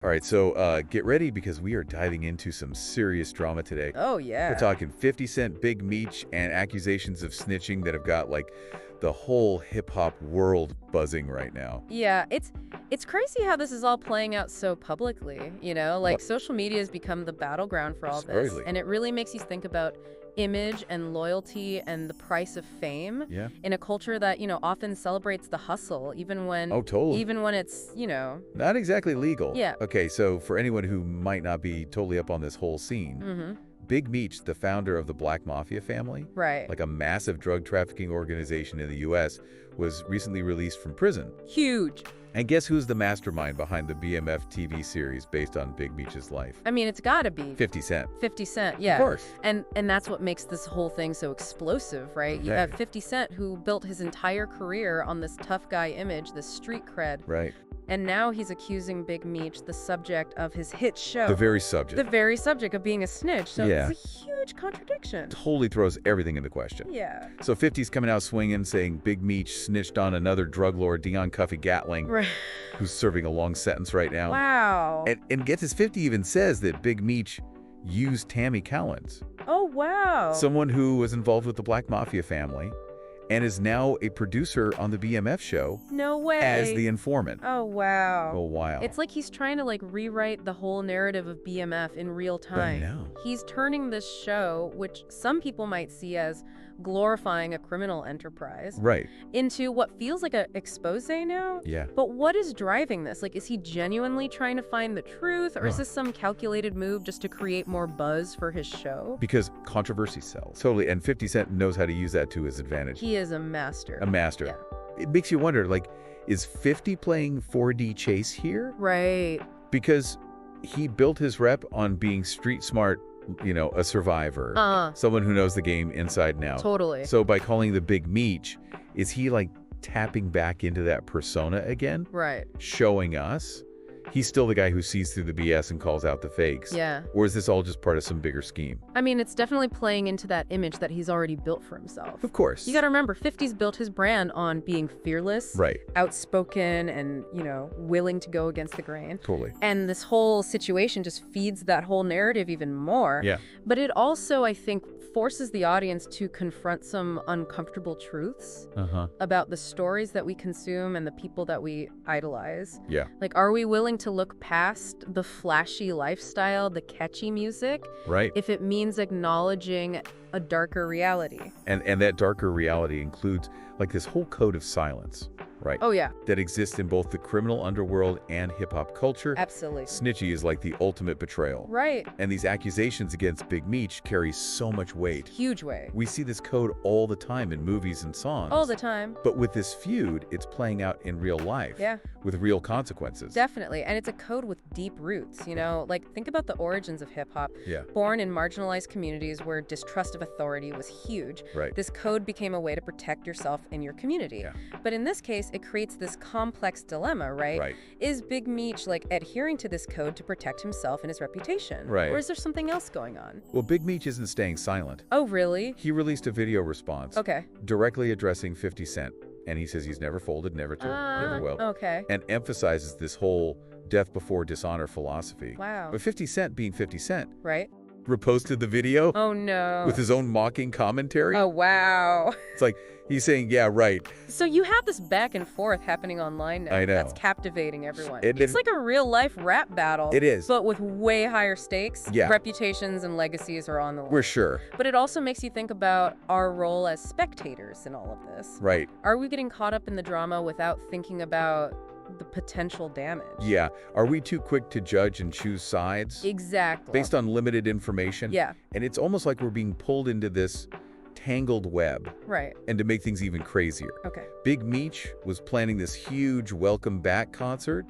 All right, so get ready because we are diving into some serious drama today. Oh, We're yeah. talking 50 Cent, Big Meech, and accusations of snitching that have got like the whole hip-hop world buzzing right now. Yeah, it's crazy how this is all playing out so publicly, What? Like social media has become the battleground for all this, Absolutely. and it really makes you think about image and loyalty and the price of fame Yeah. in a culture that, often celebrates the hustle even when Oh, totally. even when it's, Not exactly legal. yeah. Okay, so for anyone who might not be totally up on this whole scene, Mhm. Big Meech, the founder of the Black Mafia family, Right. like a massive drug trafficking organization in the US, was recently released from prison. Huge. And guess who's the mastermind behind the BMF TV series based on Big Meech's life? I mean, it's got to be 50 Cent. 50 Cent, yeah. Of course. And that's what makes this whole thing so explosive, right? You have Right. 50 Cent who built his entire career on this tough guy image, this street cred. Right. And now he's accusing Big Meech, the subject of his hit show. The very subject. The very subject of being a snitch. So Yeah. it's a huge contradiction. Totally throws everything into question. Yeah. So 50's coming out swinging, saying Big Meech snitched on another drug lord, Dion Cuffy Gatling, Right. who's serving a long sentence right now. Wow. And get this, 50 even says that Big Meech used Tammy Cowens, Oh, wow. someone who was involved with the Black Mafia family, and is now a producer on the BMF show No way. as the informant. Oh, wow. Oh, wow. It's like he's trying to rewrite the whole narrative of BMF in real time. know. He's turning this show, which some people might see as glorifying a criminal enterprise, Right. into what feels like a expose now. Yeah. But what is driving this? Is he genuinely trying to find the truth, or is Ugh. this some calculated move just to create more buzz for his show? Because controversy sells. Totally. And 50 Cent knows how to use that to his advantage. He is a master. A master. Yeah. It makes you wonder, is 50 playing 4D chase here? Right. Because he built his rep on being street smart, a survivor, someone who knows the game inside and out. Totally. So by calling the Big Meech, is he tapping back into that persona again? Right. Showing us he's still the guy who sees through the BS and calls out the fakes? Yeah. Or is this all just part of some bigger scheme? I mean, it's definitely playing into that image that he's already built for himself. Of course. You gotta remember, 50's built his brand on being fearless, Right. outspoken, and, willing to go against the grain. Totally. And this whole situation just feeds that whole narrative even more. Yeah. But it also, I think, forces the audience to confront some uncomfortable truths Uh-huh. about the stories that we consume and the people that we idolize. Yeah. Are we willing to look past the flashy lifestyle, the catchy music, Right. if it means acknowledging a darker reality? And that darker reality includes this whole code of silence, right? Oh, yeah, That exists in both the criminal underworld and hip-hop culture. absolutely. Snitchy is like the ultimate betrayal. Right. And these accusations against Big Meech carry so much weight. Huge way. We see this code all the time in movies and songs. All the time. But with this feud, it's playing out in real life. Yeah. With real consequences. Definitely. And it's a code with deep roots, Think about the origins of hip-hop. Yeah. Born in marginalized communities where distrust of authority was huge, Right. this code became a way to protect yourself and your community. Yeah. But in this case, it creates this complex dilemma, right? Right. Is Big Meech adhering to this code to protect himself and his reputation? Right. Or is there something else going on? Well, Big Meech isn't staying silent. Oh, really? He released a video response Okay. directly addressing 50 Cent. And he says he's never folded, never never will. Okay. And emphasizes this whole death before dishonor philosophy. Wow. But 50 Cent, being 50 Cent, Right? reposted the video Oh, no. with his own mocking commentary. Oh, wow. It's like he's saying, yeah, right. So you have this back and forth happening online now. I know. That's captivating everyone. It- It's like a real-life rap battle. It is. But with way higher stakes. Yeah. Reputations and legacies are on the line. We're sure. But it also makes you think about our role as spectators in all of this. Right. Are we getting caught up in the drama without thinking about the potential damage? Yeah. Are we too quick to judge and choose sides Exactly. based on limited information? Yeah. And it's almost like we're being pulled into this tangled web. Right. And to make things even crazier, Okay. Big Meech was planning this huge welcome back concert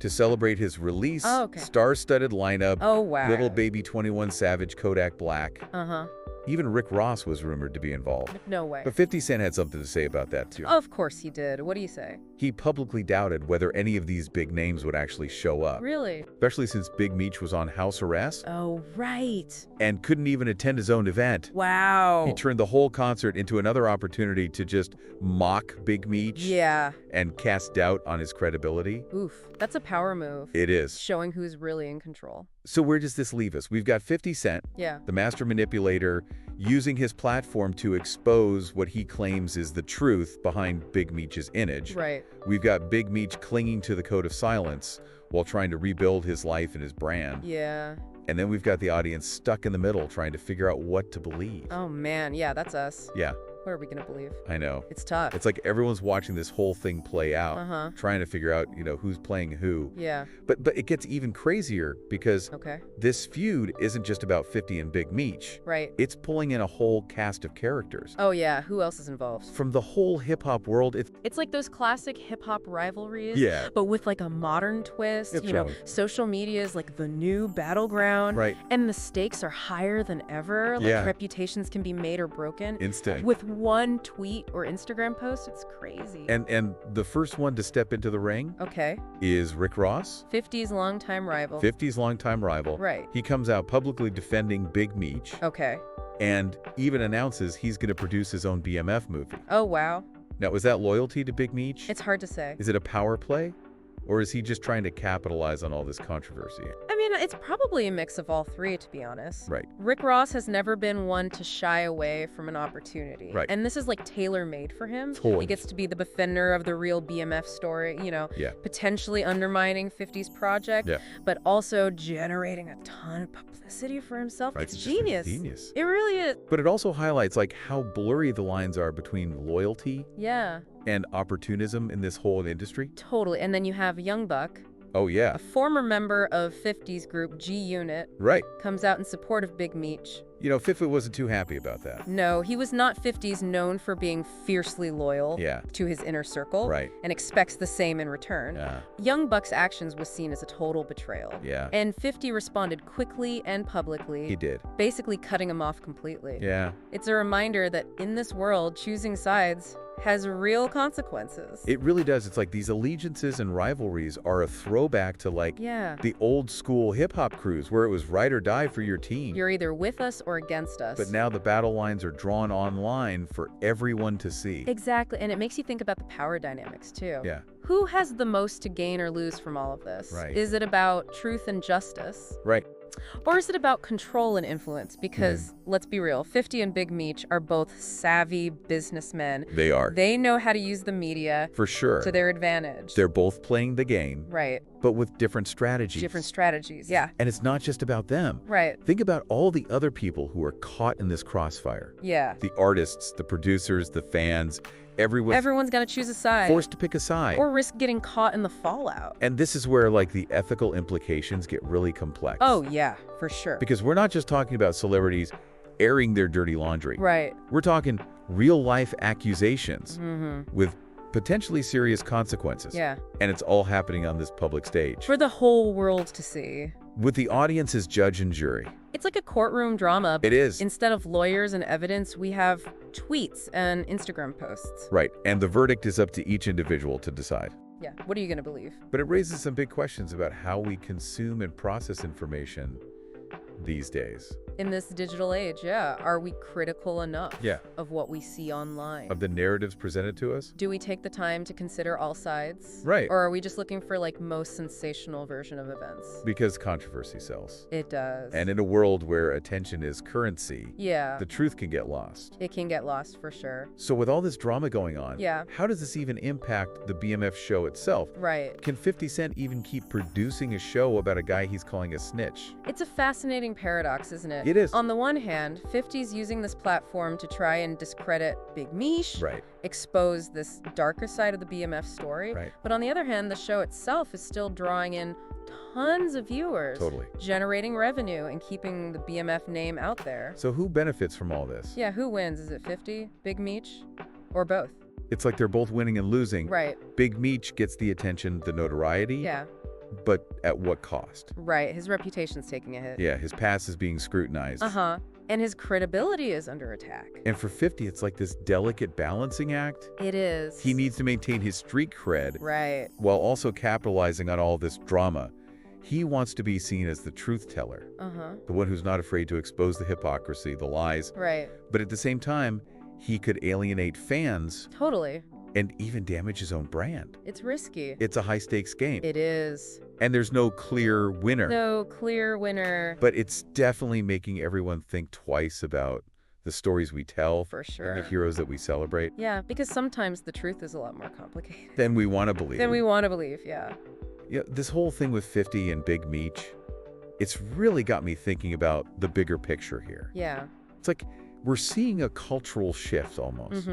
to celebrate his release. Oh, okay. Star-studded lineup. Oh, wow. Little Baby 21 Savage, Kodak Black. Uh-huh. Even Rick Ross was rumored to be involved. No way. But 50 Cent had something to say about that, too. Of course he did. What do you say? He publicly doubted whether any of these big names would actually show up. Really? Especially since Big Meech was on house arrest. Oh, right. And couldn't even attend his own event. Wow. He turned the whole concert into another opportunity to just mock Big Meech. Yeah. And cast doubt on his credibility. Oof. That's a power move. It is. Showing who's really in control. So where does this leave us? We've got 50 Cent, Yeah. the master manipulator, using his platform to expose what he claims is the truth behind Big Meech's image. Right. We've got Big Meech clinging to the code of silence while trying to rebuild his life and his brand. Yeah. And then we've got the audience stuck in the middle trying to figure out what to believe. Oh, man. Yeah, that's us. Yeah, What are we going to believe? I know. It's tough. It's like everyone's watching this whole thing play out, Uh-huh. trying to figure out, who's playing who. Yeah. But it gets even crazier because Okay. this feud isn't just about 50 and Big Meech. Right. It's pulling in a whole cast of characters. Oh, yeah. Who else is involved? From the whole hip-hop world, It's like those classic hip-hop rivalries. Yeah. But with like a modern twist. That's You know, right. social media is like the new battleground. Right. And the stakes are higher than ever. Like Yeah. reputations can be made or broken. Instant. With one tweet or Instagram post, it's crazy. And the first one to step into the ring Okay. is Rick Ross, 50's longtime rival. 50's longtime rival. Right. He comes out publicly defending Big Meech Okay. and even announces he's going to produce his own BMF movie. Oh, wow. Now, is that loyalty to Big Meech? It's hard to say. Is it a power play? Or is he just trying to capitalize on all this controversy? I mean, it's probably a mix of all three, to be honest. Right. Rick Ross has never been one to shy away from an opportunity. Right. And this is like tailor-made for him. Totally. He gets to be the defender of the real BMF story, Yeah. potentially undermining 50's project, Yeah. but also generating a ton of publicity for himself. Right. It's just a genius. Genius. It really is. But it also highlights how blurry the lines are between loyalty Yeah, and opportunism in this whole industry. totally. And then you have Young Buck, Oh, yeah. a former member of 50's group G Unit, Right. comes out in support of Big Meech. 50 wasn't too happy about that. No, he was not 50's known for being fiercely loyal Yeah. to his inner circle Right. and expects the same in return. Yeah. Young Buck's actions was seen as a total betrayal. Yeah. And 50 responded quickly and publicly, He did. basically cutting him off completely. Yeah. It's a reminder that in this world, choosing sides has real consequences. It really does. It's like these allegiances and rivalries are a throwback to Yeah. the old school hip hop crews where it was ride or die for your team. You're either with us or against us. But now the battle lines are drawn online for everyone to see. Exactly. And it makes you think about the power dynamics, too. Yeah. Who has the most to gain or lose from all of this? Right. Is it about truth and justice? Right. Or is it about control and influence? Because, let's be real, 50 and Big Meech are both savvy businessmen. They are. They know how to use the media For sure. to their advantage. They're both playing the game, Right. but with different strategies. Different strategies. Yeah. And it's not just about them. Right. Think about all the other people who are caught in this crossfire. Yeah. The artists, the producers, the fans, everyone Everyone's going to choose a side. forced to pick a side. Or risk getting caught in the fallout. And this is where the ethical implications get really complex. Oh, yeah, for sure. Because we're not just talking about celebrities airing their dirty laundry. Right. We're talking real-life accusations Mm-hmm. with potentially serious consequences. Yeah. And it's all happening on this public stage. For the whole world to see. With the audience as judge and jury. It's like a courtroom drama. It is. Instead of lawyers and evidence, we have tweets and Instagram posts. Right. And the verdict is up to each individual to decide. Yeah. What are you going to believe? But it raises some big questions about how we consume and process information these days. In this digital age, yeah. Are we critical enough Yeah. of what we see online? Of the narratives presented to us? Do we take the time to consider all sides? Right. Or are we just looking for most sensational version of events? Because controversy sells. It does. And in a world where attention is currency, yeah, the truth can get lost. it can get lost for sure. So with all this drama going on, Yeah. how does this even impact the BMF show itself? Right. Can 50 Cent even keep producing a show about a guy he's calling a snitch? It's a fascinating paradox, isn't it? It is. On the one hand, 50's using this platform to try and discredit Big Meech, Right. expose this darker side of the BMF story. Right. But on the other hand, the show itself is still drawing in tons of viewers. Totally. Generating revenue and keeping the BMF name out there. So who benefits from all this? Yeah, who wins? Is it 50, Big Meech, or both? It's like they're both winning and losing. Right. Big Meech gets the attention, the notoriety, Yeah. but at what cost? Right. His reputation's taking a hit. Yeah, his past is being scrutinized. Uh-huh. And his credibility is under attack. And for 50, it's like this delicate balancing act. It is. He needs to maintain his street cred Right. while also capitalizing on all this drama. He wants to be seen as the truth teller, the one who's not afraid to expose the hypocrisy, the lies. Right. But at the same time, he could alienate fans Totally. and even damage his own brand. It's risky. It's a high-stakes game. It is. And there's no clear winner. No clear winner. But it's definitely making everyone think twice about the stories we tell For and sure. the heroes that we celebrate. Yeah, because sometimes the truth is a lot more complicated Then we want to believe. than we want to believe, yeah. Yeah, this whole thing with 50 and Big Meech, it's really got me thinking about the bigger picture here. Yeah. It's like we're seeing a cultural shift almost,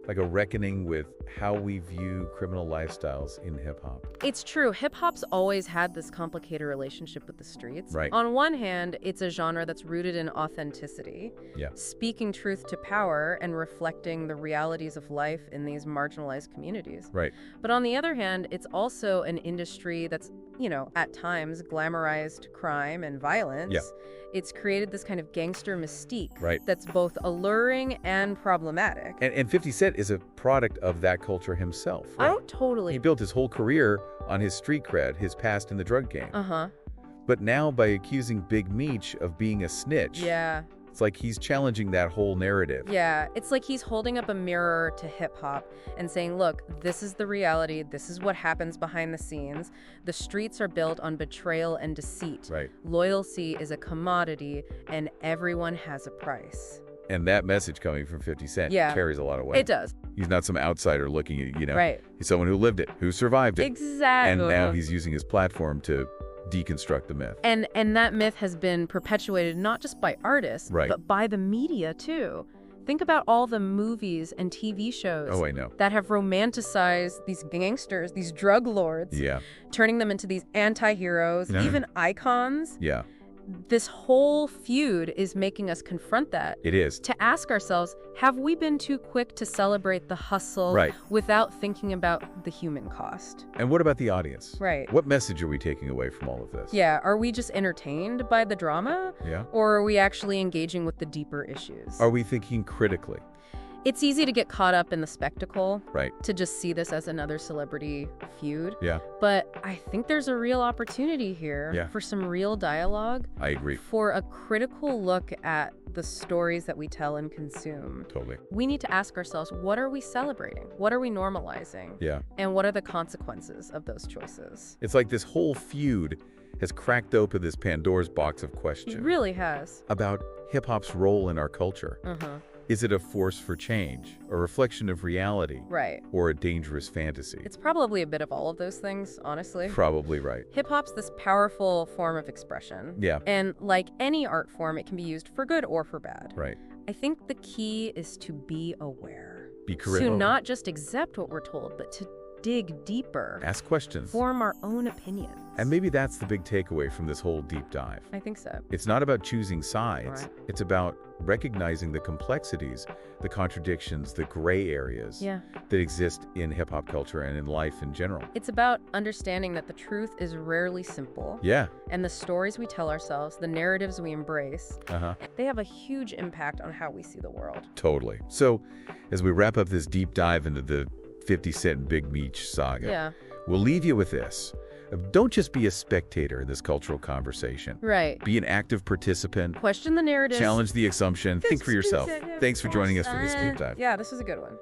like a reckoning with how we view criminal lifestyles in hip-hop. It's true. Hip-hop's always had this complicated relationship with the streets. Right. On one hand, it's a genre that's rooted in authenticity, Yeah. speaking truth to power and reflecting the realities of life in these marginalized communities. Right. But on the other hand, it's also an industry that's, at times glamorized crime and violence. Yeah. It's created this kind of gangster mystique Right. that's both alluring and problematic. And 50 Cent is a product of that culture himself. Right? Oh, totally. He built his whole career on his street cred, his past in the drug game. Uh-huh. But now by accusing Big Meech of being a snitch, Yeah. it's like he's challenging that whole narrative. Yeah, it's like he's holding up a mirror to hip-hop and saying, look, this is the reality. This is what happens behind the scenes. The streets are built on betrayal and deceit. Right. Loyalty is a commodity, and everyone has a price. And that message coming from 50 Cent Yeah. carries a lot of weight. It does. He's not some outsider looking at, Right. He's someone who lived it, who survived it. Exactly. And now he's using his platform to deconstruct the myth. And that myth has been perpetuated not just by artists, Right. but by the media, too. Think about all the movies and TV shows Oh, I know. that have romanticized these gangsters, these drug lords, Yeah. turning them into these anti-heroes, even icons. Yeah, This whole feud is making us confront that. it is. To ask ourselves, have we been too quick to celebrate the hustle Right. without thinking about the human cost? And what about the audience? Right. What message are we taking away from all of this? Yeah, are we just entertained by the drama? Yeah. Or are we actually engaging with the deeper issues? Are we thinking critically? It's easy to get caught up in the spectacle, Right. to just see this as another celebrity feud. Yeah, But I think there's a real opportunity here Yeah. for some real dialogue, I agree. for a critical look at the stories that we tell and consume. Totally. We need to ask ourselves, what are we celebrating? What are we normalizing? Yeah. And what are the consequences of those choices? It's like this whole feud has cracked open this Pandora's box of It questions really has. about hip-hop's role in our culture. Uh-huh. Is it a force for change, a reflection of reality, Right. or a dangerous fantasy? It's probably a bit of all of those things, honestly. Probably right. Hip-hop's this powerful form of expression. Yeah. And like any art form, it can be used for good or for bad. Right. I think the key is to be aware. Be correct. To not just accept what we're told, but to dig deeper. Ask questions. Form our own opinions. And maybe that's the big takeaway from this whole deep dive. I think so. It's not about choosing sides. Right. It's about recognizing the complexities, the contradictions, the gray areas Yeah. that exist in hip-hop culture and in life in general. It's about understanding that the truth is rarely simple. Yeah. And the stories we tell ourselves, the narratives we embrace, Uh-huh. they have a huge impact on how we see the world. Totally. So, as we wrap up this deep dive into the 50 Cent and Big Meech saga, Yeah. we'll leave you with this. Don't just be a spectator in this cultural conversation. Right. Be an active participant. Question the narrative. Challenge the assumption. Think for yourself. Thanks for joining us for this deep dive. Yeah, this was a good one.